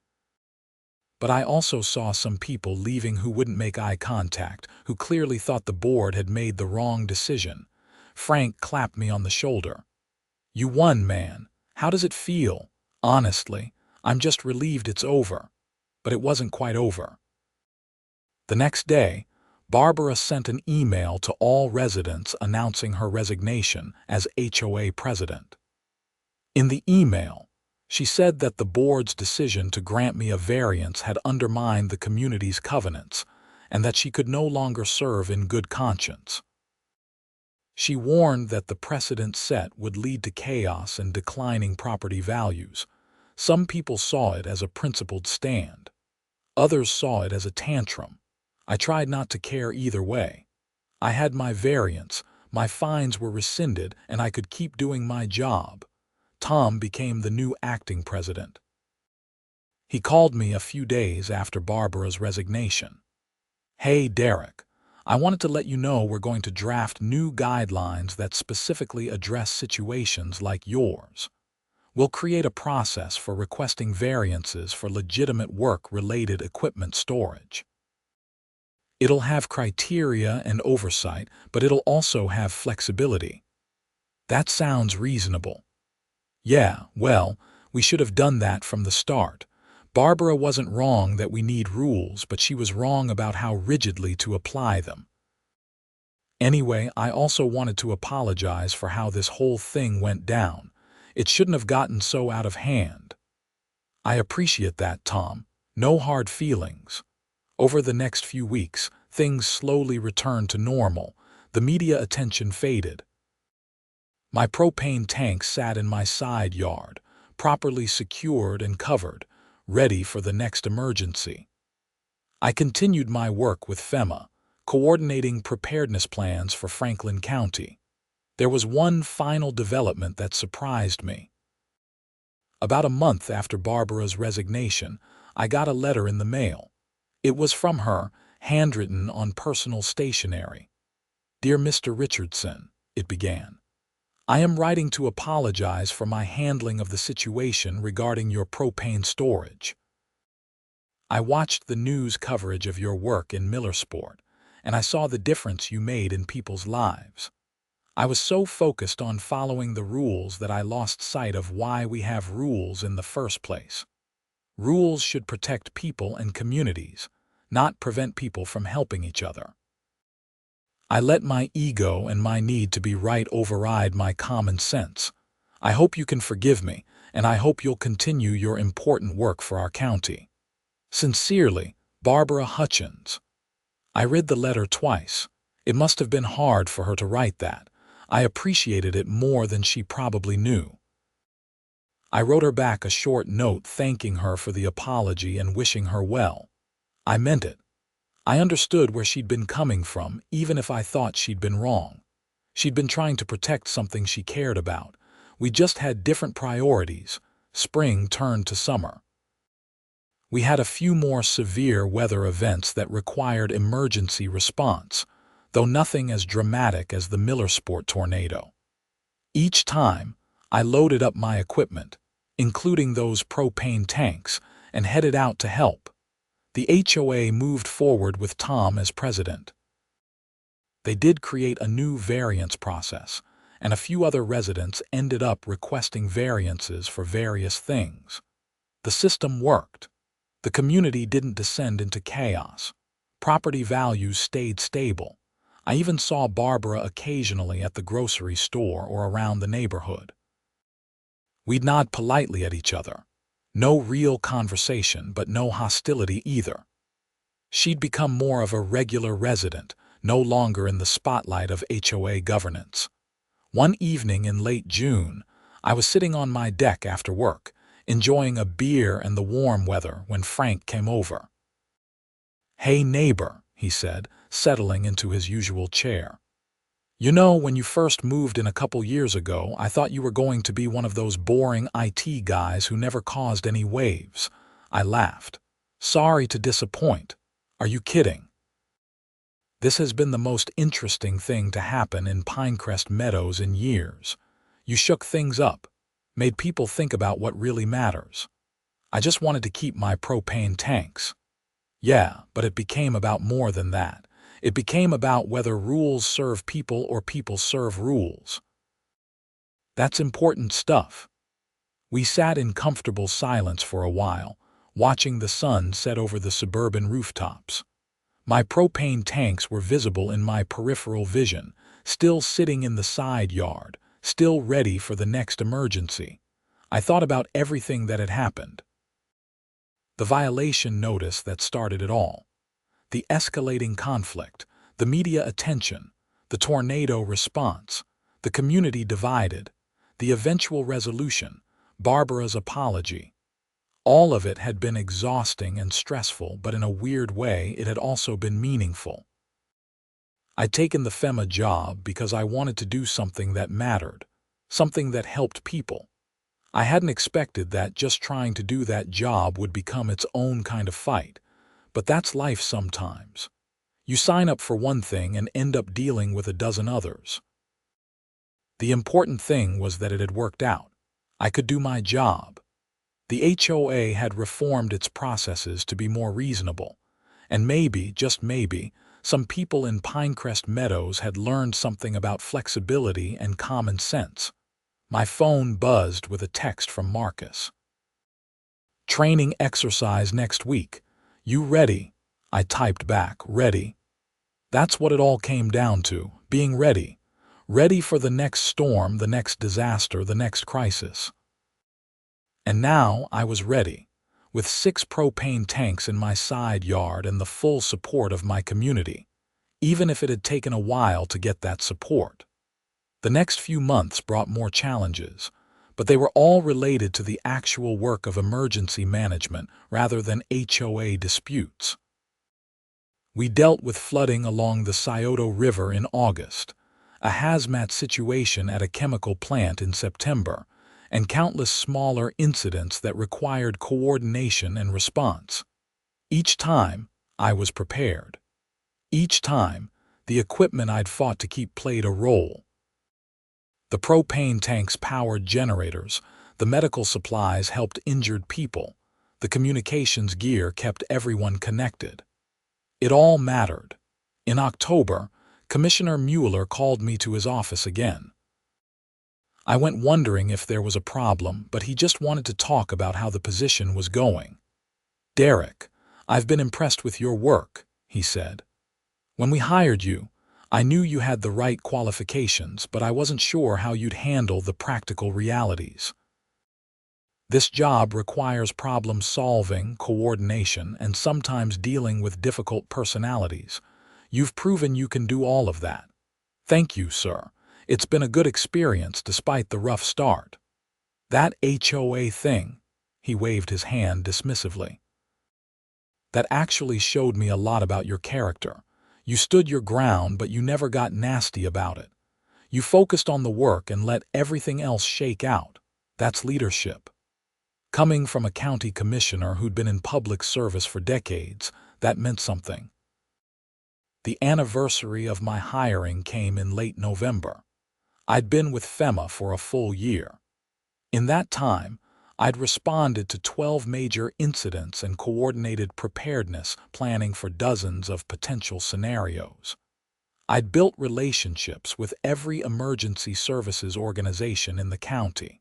Speaker 1: But I also saw some people leaving who wouldn't make eye contact, who clearly thought the board had made the wrong decision. Frank clapped me on the shoulder. "You won, man. How does it feel?" "Honestly, I'm just relieved it's over." But it wasn't quite over. The next day, Barbara sent an email to all residents announcing her resignation as HOA president. In the email, she said that the board's decision to grant me a variance had undermined the community's covenants and that she could no longer serve in good conscience. She warned that the precedent set would lead to chaos and declining property values. Some people saw it as a principled stand. Others saw it as a tantrum. I tried not to care either way. I had my variance, my fines were rescinded, and I could keep doing my job. Tom became the new acting president. He called me a few days after Barbara's resignation. "Hey, Derek, I wanted to let you know we're going to draft new guidelines that specifically address situations like yours. We'll create a process for requesting variances for legitimate work-related equipment storage. It'll have criteria and oversight, but it'll also have flexibility." That sounds reasonable. Yeah, well, we should have done that from the start. Barbara wasn't wrong that we need rules, but she was wrong about how rigidly to apply them. Anyway, I also wanted to apologize for how this whole thing went down. It shouldn't have gotten so out of hand. "I appreciate that, Tom. No hard feelings." Over the next few weeks, things slowly returned to normal. The media attention faded. My propane tank sat in my side yard, properly secured and covered, ready for the next emergency. I continued my work with FEMA, coordinating preparedness plans for Franklin County. There was one final development that surprised me. About a month after Barbara's resignation, I got a letter in the mail. It was from her, handwritten on personal stationery. "Dear Mr. Richardson," it began, "I am writing to apologize for my handling of the situation regarding your propane storage. I watched the news coverage of your work in Millersport, and I saw the difference you made in people's lives. I was so focused on following the rules that I lost sight of why we have rules in the first place. Rules should protect people and communities, not prevent people from helping each other. I let my ego and my need to be right override my common sense. I hope you can forgive me, and I hope you'll continue your important work for our county. Sincerely, Barbara Hutchins." I read the letter twice. It must have been hard for her to write that. I appreciated it more than she probably knew. I wrote her back a short note thanking her for the apology and wishing her well. I meant it. I understood where she'd been coming from, even if I thought she'd been wrong. She'd been trying to protect something she cared about. We just had different priorities. Spring turned to summer. We had a few more severe weather events that required emergency response, though nothing as dramatic as the Millersport tornado. Each time, I loaded up my equipment, including those propane tanks, and headed out to help. The HOA moved forward with Tom as president. They did create a new variance process, and a few other residents ended up requesting variances for various things. The system worked. The community didn't descend into chaos. Property values stayed stable. I even saw Barbara occasionally at the grocery store or around the neighborhood. We'd nod politely at each other. No real conversation, but no hostility either. She'd become more of a regular resident, no longer in the spotlight of HOA governance. One evening in late June, I was sitting on my deck after work, enjoying a beer and the warm weather when Frank came over. "Hey, neighbor," he said, settling into his usual chair. "You know, when you first moved in a couple years ago, I thought you were going to be one of those boring IT guys who never caused any waves." I laughed. "Sorry to disappoint. Are you kidding? This has been the most interesting thing to happen in Pinecrest Meadows in years. You shook things up, made people think about what really matters. I just wanted to keep my propane tanks." "Yeah, but it became about more than that. It became about whether rules serve people or people serve rules." "That's important stuff." We sat in comfortable silence for a while, watching the sun set over the suburban rooftops. My propane tanks were visible in my peripheral vision, still sitting in the side yard, still ready for the next emergency. I thought about everything that had happened. The violation notice that started it all. The escalating conflict, the media attention, the tornado response, the community divided, the eventual resolution, Barbara's apology. All of it had been exhausting and stressful, but in a weird way it had also been meaningful. I'd taken the FEMA job because I wanted to do something that mattered, something that helped people. I hadn't expected that just trying to do that job would become its own kind of fight, but that's life sometimes. You sign up for one thing and end up dealing with a dozen others. The important thing was that it had worked out. I could do my job. The HOA had reformed its processes to be more reasonable, and maybe, just maybe, some people in Pinecrest Meadows had learned something about flexibility and common sense. My phone buzzed with a text from Marcus. "Training exercise next week. You ready?" I typed back, "Ready." That's what it all came down to, being ready. Ready for the next storm, the next disaster, the next crisis. And now I was ready, with 6 propane tanks in my side yard and the full support of my community, even if it had taken a while to get that support. The next few months brought more challenges, but they were all related to the actual work of emergency management rather than HOA disputes. We dealt with flooding along the Scioto River in August, a hazmat situation at a chemical plant in September, and countless smaller incidents that required coordination and response. Each time, I was prepared. Each time, the equipment I'd fought to keep played a role. The propane tanks powered generators, the medical supplies helped injured people, the communications gear kept everyone connected. It all mattered. In October, Commissioner Mueller called me to his office again. I went wondering if there was a problem, but he just wanted to talk about how the position was going. "Derek, I've been impressed with your work," he said. "When we hired you, I knew you had the right qualifications, but I wasn't sure how you'd handle the practical realities. This job requires problem-solving, coordination, and sometimes dealing with difficult personalities. You've proven you can do all of that. Thank you, sir. It's been a good experience despite the rough start." "That HOA thing," he waved his hand dismissively. "That actually showed me a lot about your character. You stood your ground, but you never got nasty about it. You focused on the work and let everything else shake out. That's leadership." Coming from a county commissioner who'd been in public service for decades, that meant something. The anniversary of my hiring came in late November. I'd been with FEMA for a full year. In that time, I'd responded to 12 major incidents and coordinated preparedness planning for dozens of potential scenarios. I'd built relationships with every emergency services organization in the county.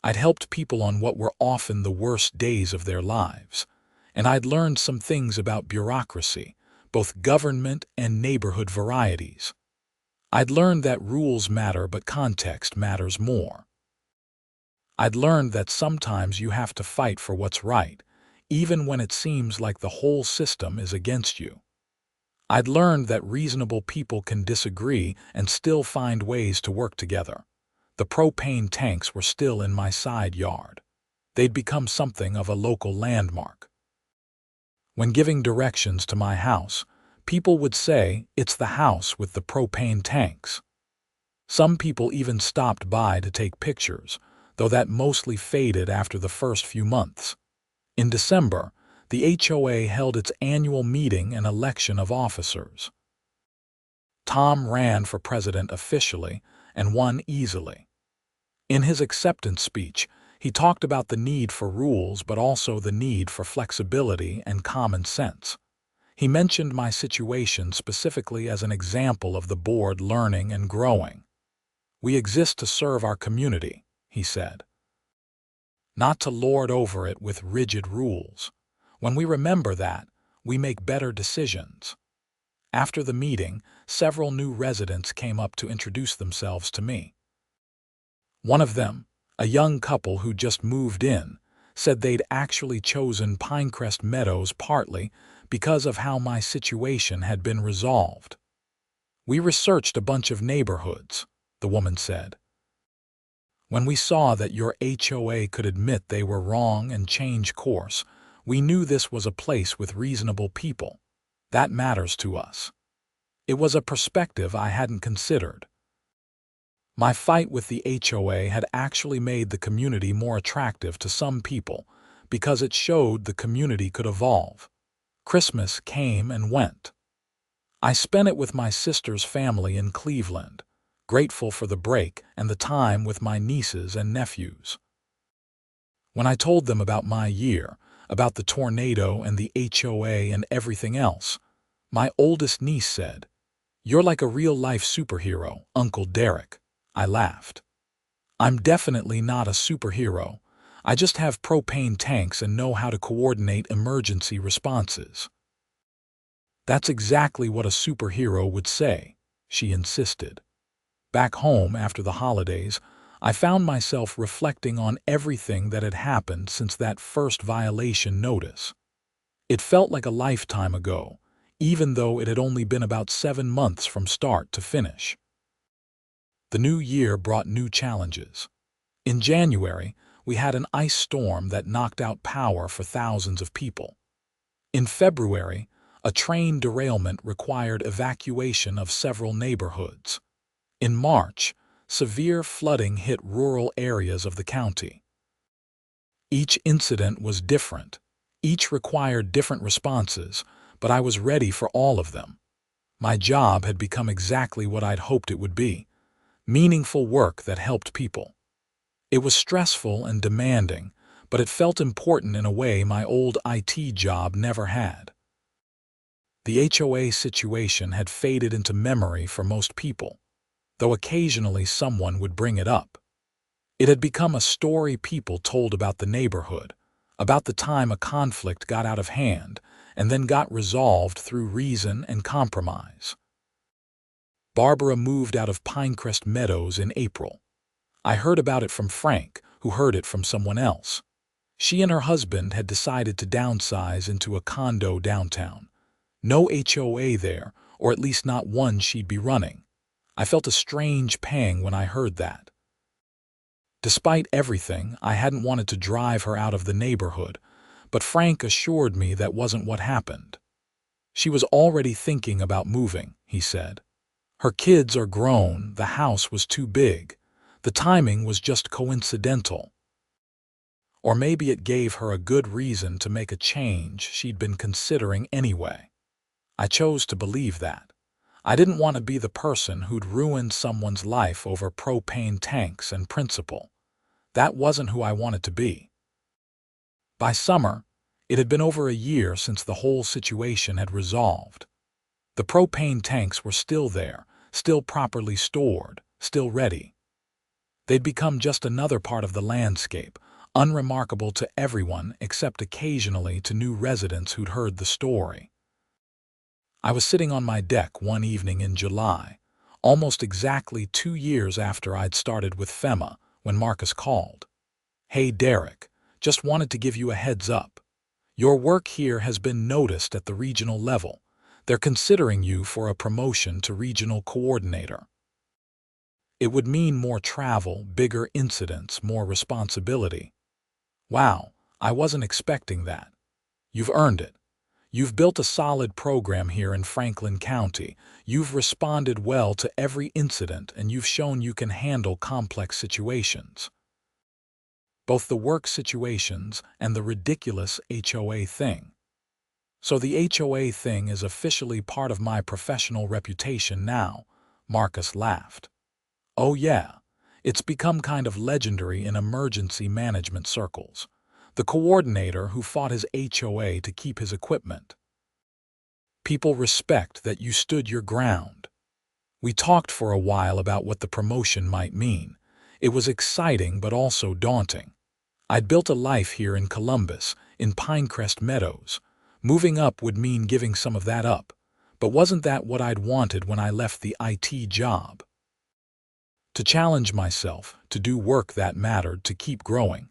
Speaker 1: I'd helped people on what were often the worst days of their lives, and I'd learned some things about bureaucracy, both government and neighborhood varieties. I'd learned that rules matter, but context matters more. I'd learned that sometimes you have to fight for what's right, even when it seems like the whole system is against you. I'd learned that reasonable people can disagree and still find ways to work together. The propane tanks were still in my side yard. They'd become something of a local landmark. When giving directions to my house, people would say, "It's the house with the propane tanks." Some people even stopped by to take pictures, though that mostly faded after the first few months. In December, the HOA held its annual meeting and election of officers. Tom ran for president officially and won easily. In his acceptance speech, he talked about the need for rules but also the need for flexibility and common sense. He mentioned my situation specifically as an example of the board learning and growing. "We exist to serve our community," he said, "not to lord over it with rigid rules. When we remember that, we make better decisions." After the meeting, several new residents came up to introduce themselves to me. One of them, a young couple who just moved in, said they'd actually chosen Pinecrest Meadows partly because of how my situation had been resolved. "We researched a bunch of neighborhoods," the woman said. "When we saw that your HOA could admit they were wrong and change course, we knew this was a place with reasonable people. That matters to us." It was a perspective I hadn't considered. My fight with the HOA had actually made the community more attractive to some people because it showed the community could evolve. Christmas came and went. I spent it with my sister's family in Cleveland, grateful for the break and the time with my nieces and nephews. When I told them about my year, about the tornado and the HOA and everything else, my oldest niece said, "You're like a real-life superhero, Uncle Derek." I laughed. "I'm definitely not a superhero. I just have propane tanks and know how to coordinate emergency responses." "That's exactly what a superhero would say," she insisted. Back home after the holidays, I found myself reflecting on everything that had happened since that first violation notice. It felt like a lifetime ago, even though it had only been about 7 months from start to finish. The new year brought new challenges. In January, we had an ice storm that knocked out power for thousands of people. In February, a train derailment required evacuation of several neighborhoods. In March, severe flooding hit rural areas of the county. Each incident was different. Each required different responses, but I was ready for all of them. My job had become exactly what I'd hoped it would be: meaningful work that helped people. It was stressful and demanding, but it felt important in a way my old IT job never had. The HOA situation had faded into memory for most people, though occasionally someone would bring it up. It had become a story people told about the neighborhood, about the time a conflict got out of hand and then got resolved through reason and compromise. Barbara moved out of Pinecrest Meadows in April. I heard about it from Frank, who heard it from someone else. She and her husband had decided to downsize into a condo downtown. No HOA there, or at least not one she'd be running. I felt a strange pang when I heard that. Despite everything, I hadn't wanted to drive her out of the neighborhood, but Frank assured me that wasn't what happened. "She was already thinking about moving," he said. "Her kids are grown, the house was too big. The timing was just coincidental." Or maybe it gave her a good reason to make a change she'd been considering anyway. I chose to believe that. I didn't want to be the person who'd ruined someone's life over propane tanks and principle. That wasn't who I wanted to be. By summer, it had been over a year since the whole situation had resolved. The propane tanks were still there, still properly stored, still ready. They'd become just another part of the landscape, unremarkable to everyone except occasionally to new residents who'd heard the story. I was sitting on my deck one evening in July, almost exactly 2 years after I'd started with FEMA, when Marcus called. "Hey Derek, just wanted to give you a heads up. Your work here has been noticed at the regional level. They're considering you for a promotion to regional coordinator." It would mean more travel, bigger incidents, more responsibility. Wow, I wasn't expecting that. You've earned it. You've built a solid program here in Franklin County. You've responded well to every incident, and you've shown you can handle complex situations. Both the work situations and the ridiculous HOA thing. So the HOA thing is officially part of my professional reputation now, Marcus laughed. Oh yeah, it's become kind of legendary in emergency management circles. The coordinator who fought his HOA to keep his equipment. People respect that you stood your ground. We talked for a while about what the promotion might mean. It was exciting but also daunting. I'd built a life here in Columbus, in Pinecrest Meadows. Moving up would mean giving some of that up. But wasn't that what I'd wanted when I left the IT job? To challenge myself, to do work that mattered, to keep growing.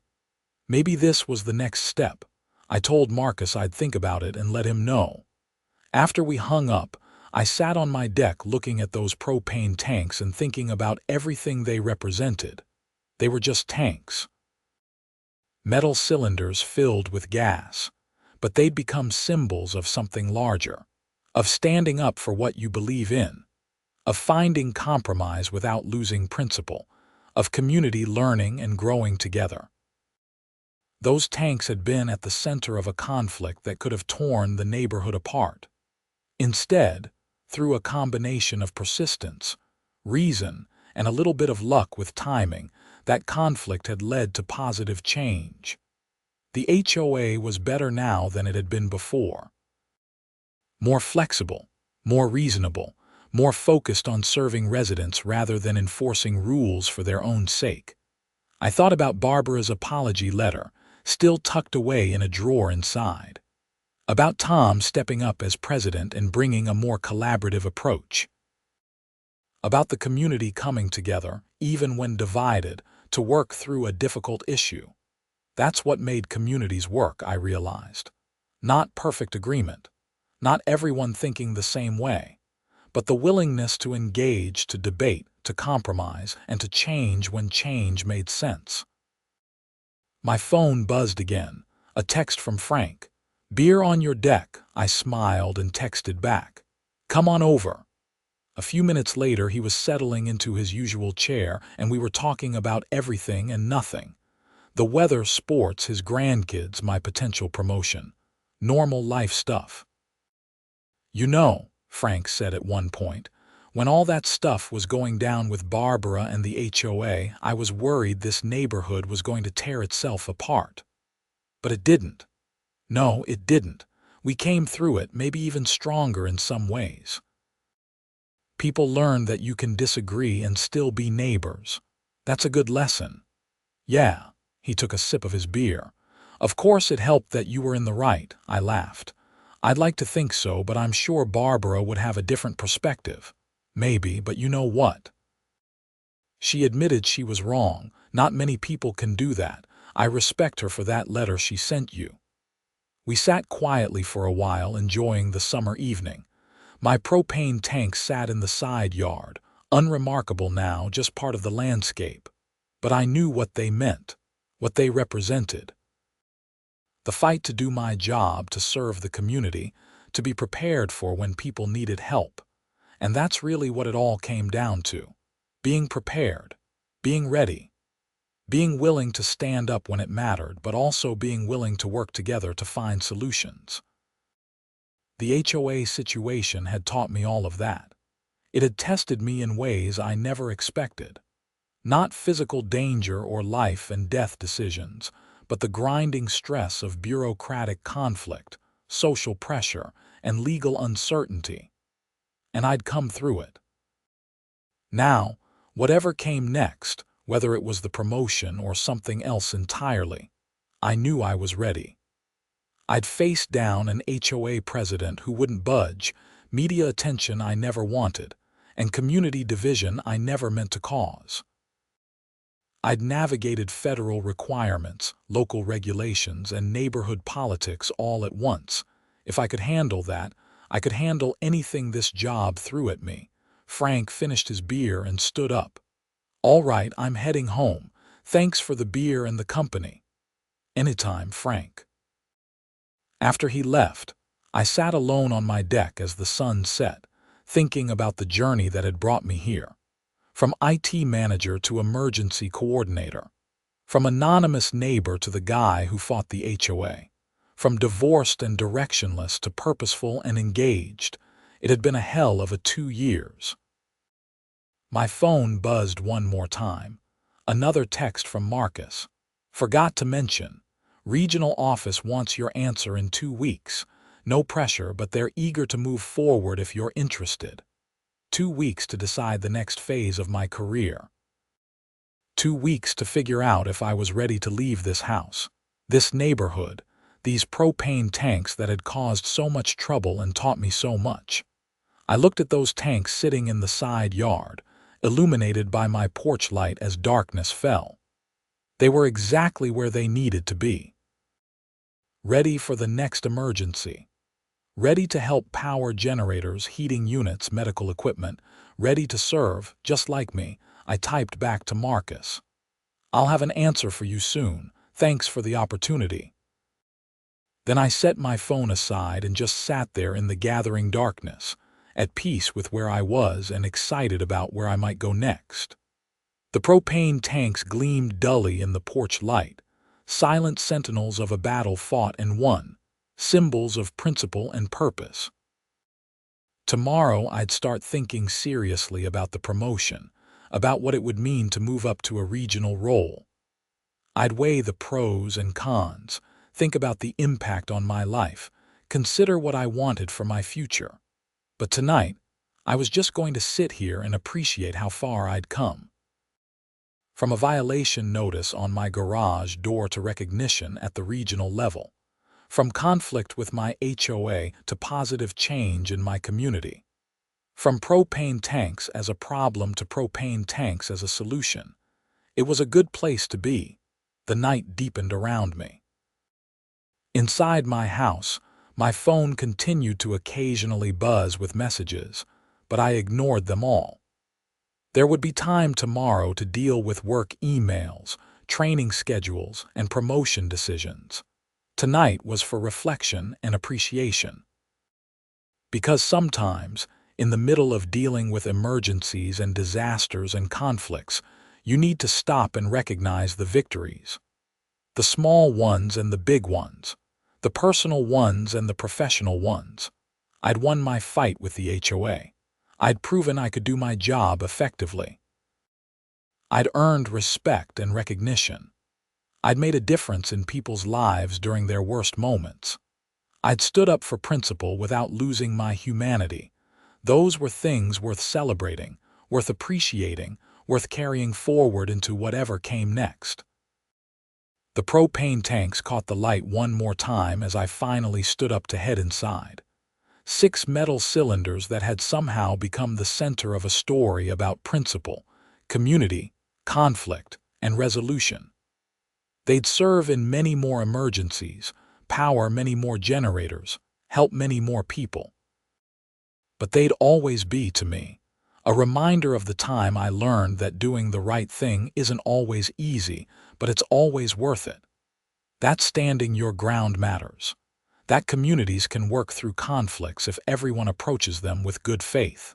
Speaker 1: Maybe this was the next step. I told Marcus I'd think about it and let him know. After we hung up, I sat on my deck looking at those propane tanks and thinking about everything they represented. They were just tanks. Metal cylinders filled with gas. But they'd become symbols of something larger. Of standing up for what you believe in. Of finding compromise without losing principle. Of community learning and growing together. Those tanks had been at the center of a conflict that could have torn the neighborhood apart. Instead, through a combination of persistence, reason, and a little bit of luck with timing, that conflict had led to positive change. The HOA was better now than it had been before. More flexible, more reasonable, more focused on serving residents rather than enforcing rules for their own sake. I thought about Barbara's apology letter, still tucked away in a drawer inside. About Tom stepping up as president and bringing a more collaborative approach. About the community coming together, even when divided, to work through a difficult issue. That's what made communities work, I realized. Not perfect agreement. Not everyone thinking the same way. But the willingness to engage, to debate, to compromise, and to change when change made sense. My phone buzzed again. A text from Frank. "Beer on your deck," I smiled and texted back. "Come on over." A few minutes later, he was settling into his usual chair, and we were talking about everything and nothing. The weather, sports, his grandkids, my potential promotion. Normal life stuff. "You know," Frank said at one point, "when all that stuff was going down with Barbara and the HOA, I was worried this neighborhood was going to tear itself apart. But it didn't. No, it didn't. We came through it, maybe even stronger in some ways. People learned that you can disagree and still be neighbors. That's a good lesson." "Yeah." He took a sip of his beer. "Of course it helped that you were in the right," I laughed. "I'd like to think so, but I'm sure Barbara would have a different perspective. Maybe, but you know what? She admitted she was wrong. Not many people can do that. I respect her for that letter she sent you." We sat quietly for a while, enjoying the summer evening. My propane tank sat in the side yard, unremarkable now, just part of the landscape. But I knew what they meant, what they represented. The fight to do my job, to serve the community, to be prepared for when people needed help. And that's really what it all came down to. Being prepared, being ready, being willing to stand up when it mattered, but also being willing to work together to find solutions. The HOA situation had taught me all of that. It had tested me in ways I never expected. Not physical danger or life and death decisions, but the grinding stress of bureaucratic conflict, social pressure, and legal uncertainty. And I'd come through it. Now, whatever came next, whether it was the promotion or something else entirely, I knew I was ready. I'd faced down an HOA president who wouldn't budge, media attention I never wanted, and community division I never meant to cause. I'd navigated federal requirements, local regulations, and neighborhood politics all at once. If I could handle that, I could handle anything this job threw at me. Frank finished his beer and stood up. All right, I'm heading home. Thanks for the beer and the company. Anytime, Frank. After he left, I sat alone on my deck as the sun set, thinking about the journey that had brought me here. From IT manager to emergency coordinator. From anonymous neighbor to the guy who fought the HOA. From divorced and directionless to purposeful and engaged. It had been a hell of a 2 years. My phone buzzed one more time. Another text from Marcus. Forgot to mention. Regional office wants your answer in 2 weeks. No pressure, but they're eager to move forward if you're interested. 2 weeks to decide the next phase of my career. 2 weeks to figure out if I was ready to leave this house, this neighborhood, these propane tanks that had caused so much trouble and taught me so much. I looked at those tanks sitting in the side yard, illuminated by my porch light as darkness fell. They were exactly where they needed to be. Ready for the next emergency. Ready to help power generators, heating units, medical equipment. Ready to serve, just like me. I typed back to Marcus. I'll have an answer for you soon. Thanks for the opportunity. Then I set my phone aside and just sat there in the gathering darkness, at peace with where I was and excited about where I might go next. The propane tanks gleamed dully in the porch light, silent sentinels of a battle fought and won, symbols of principle and purpose. Tomorrow I'd start thinking seriously about the promotion, about what it would mean to move up to a regional role. I'd weigh the pros and cons, think about the impact on my life, consider what I wanted for my future. But tonight, I was just going to sit here and appreciate how far I'd come. From a violation notice on my garage door to recognition at the regional level. From conflict with my HOA to positive change in my community. From propane tanks as a problem to propane tanks as a solution. It was a good place to be. The night deepened around me. Inside my house, my phone continued to occasionally buzz with messages, but I ignored them all. There would be time tomorrow to deal with work emails, training schedules, and promotion decisions. Tonight was for reflection and appreciation. Because sometimes, in the middle of dealing with emergencies and disasters and conflicts, you need to stop and recognize the victories. The small ones and the big ones. The personal ones and the professional ones. I'd won my fight with the HOA. I'd proven I could do my job effectively. I'd earned respect and recognition. I'd made a difference in people's lives during their worst moments. I'd stood up for principle without losing my humanity. Those were things worth celebrating, worth appreciating, worth carrying forward into whatever came next. The propane tanks caught the light one more time as I finally stood up to head inside. 6 metal cylinders that had somehow become the center of a story about principle, community, conflict, and resolution. They'd serve in many more emergencies, power many more generators, help many more people. But they'd always be, to me, a reminder of the time I learned that doing the right thing isn't always easy, but it's always worth it. That standing your ground matters. That communities can work through conflicts if everyone approaches them with good faith.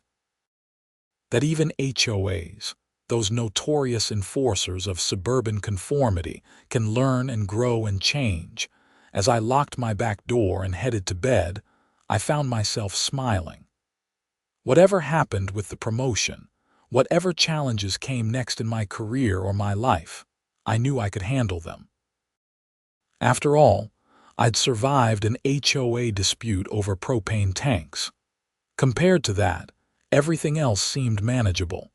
Speaker 1: That even HOAs, those notorious enforcers of suburban conformity, can learn and grow and change. As I locked my back door and headed to bed, I found myself smiling. Whatever happened with the promotion, whatever challenges came next in my career or my life, I knew I could handle them. After all, I'd survived an HOA dispute over propane tanks. Compared to that, everything else seemed manageable.